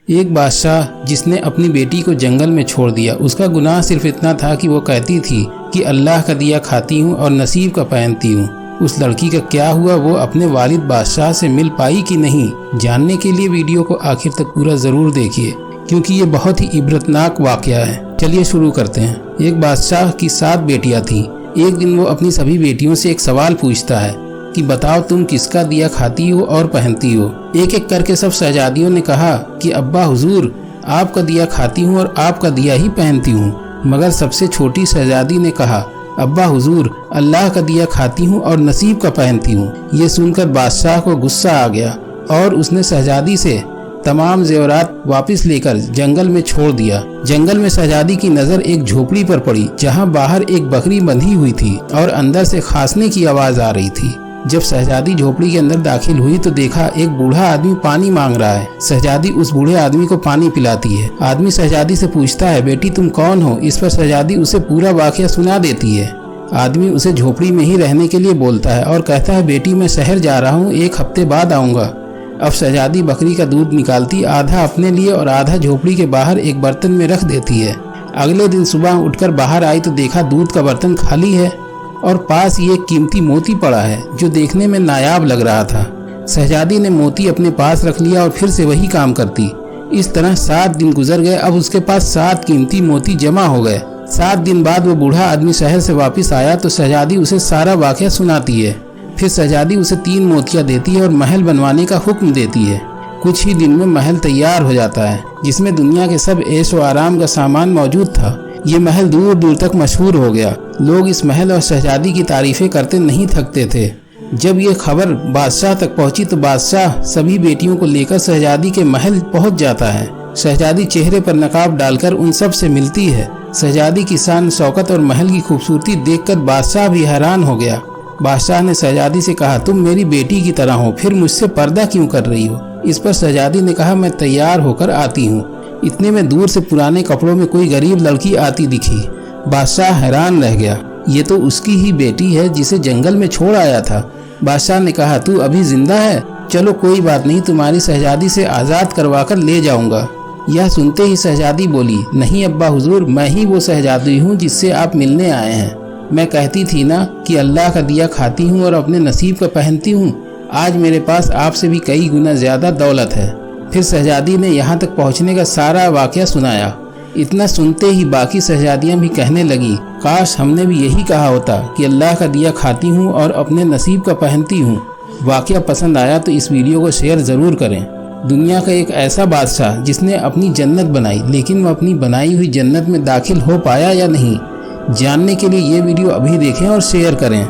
एक बादशाह जिसने अपनी बेटी को जंगल में छोड़ दिया। उसका गुनाह सिर्फ इतना था कि वो कहती थी कि अल्लाह का दिया खाती हूँ और नसीब का पहनती हूँ। उस लड़की का क्या हुआ, वो अपने वालिद बादशाह से मिल पाई कि नहीं? जानने के लिए वीडियो को आखिर तक पूरा ज़रूर देखिए, क्योंकि ये बहुत ही इबरतनाक वाक़या है। चलिए शुरू करते हैं। एक बादशाह की 7 बेटियां थीं। एक दिन वो अपनी सभी बेटियों से एक सवाल पूछता है कि बताओ तुम किसका दिया खाती हो और पहनती हो। एक एक करके सब शहजादियों ने कहा कि अब्बा हुजूर, आपका दिया खाती हूँ और आपका दिया ही पहनती हूँ। मगर सबसे छोटी शहजादी ने कहा, अब्बा हुजूर, अल्लाह का दिया खाती हूँ और नसीब का पहनती हूँ। ये सुनकर बादशाह को गुस्सा आ गया और उसने शहजादी से तमाम जेवरात वापस लेकर जंगल में छोड़ दिया। जंगल में शहजादी की नज़र एक झोपड़ी पर पड़ी, जहाँ बाहर एक बकरी बंधी हुई थी और अंदर से खांसने की आवाज़ आ रही थी। जब शहजादी झोपड़ी के अंदर दाखिल हुई तो देखा एक बूढ़ा आदमी पानी मांग रहा है। शहजादी उस बूढ़े आदमी को पानी पिलाती है। आदमी शहजादी से पूछता है, बेटी तुम कौन हो? इस पर शहजादी उसे पूरा वाकया सुना देती है। आदमी उसे झोपड़ी में ही रहने के लिए बोलता है और कहता है, बेटी मैं शहर जा रहा हूँ, 1 हफ्ते बाद आऊँगा। अब शहजादी बकरी का दूध निकालती, आधा अपने लिए और आधा झोपड़ी के बाहर एक बर्तन में रख देती है। अगले दिन सुबह उठकर बाहर आई तो देखा दूध का बर्तन खाली है और पास ही एक कीमती मोती पड़ा है जो देखने में नायाब लग रहा था। शहजादी ने मोती अपने पास रख लिया और फिर से वही काम करती। इस तरह 7 दिन गुजर गए। अब उसके पास 7 कीमती मोती जमा हो गए। 7 दिन बाद वो बूढ़ा आदमी शहर से वापस आया तो शहजादी उसे सारा वाकया सुनाती है। फिर शहजादी उसे 3 मोतियाँ देती है और महल बनवाने का हुक्म देती है। कुछ ही दिन में महल तैयार हो जाता है, जिसमें दुनिया के सब ऐश व आराम का सामान मौजूद था। ये महल दूर दूर तक मशहूर हो गया। लोग इस महल और शहजादी की तारीफें करते नहीं थकते थे। जब ये खबर बादशाह तक पहुंची तो बादशाह सभी बेटियों को लेकर शहजादी के महल पहुंच जाता है। शहजादी चेहरे पर नकाब डालकर उन सब से मिलती है। शहजादी की शान शौकत और महल की खूबसूरती देखकर बादशाह भी हैरान हो गया। बादशाह ने शहजादी से कहा, तुम मेरी बेटी की तरह हो, फिर मुझसे पर्दा क्यों कर रही हो? इस पर शहजादी ने कहा, मैं तैयार होकर आती हूँ। इतने में दूर से पुराने कपड़ों में कोई गरीब लड़की आती दिखी। बादशाह हैरान रह गया। ये तो उसकी ही बेटी है जिसे जंगल में छोड़ आया था। बादशाह ने कहा, तू अभी जिंदा है? चलो कोई बात नहीं, तुम्हारी शहजादी से आज़ाद करवा कर ले जाऊंगा। यह सुनते ही शहजादी बोली, नहीं अब्बा हुजूर, मैं ही वो शहजादी हूँ जिससे आप मिलने आए हैं। मैं कहती थी ना कि अल्लाह का दिया खाती हूँ और अपने नसीब का पहनती हूँ। आज मेरे पास आपसे भी कई गुना ज़्यादा दौलत है। फिर शहजादी ने यहाँ तक पहुँचने का सारा वाकया सुनाया। इतना सुनते ही बाकी शहजादियाँ भी कहने लगी, काश हमने भी यही कहा होता कि अल्लाह का दिया खाती हूँ और अपने नसीब का पहनती हूँ। वाकया पसंद आया तो इस वीडियो को शेयर ज़रूर करें। दुनिया का एक ऐसा बादशाह जिसने अपनी जन्नत बनाई, लेकिन वह अपनी बनाई हुई जन्नत में दाखिल हो पाया या नहीं? जानने के लिए ये वीडियो अभी देखें और शेयर करें।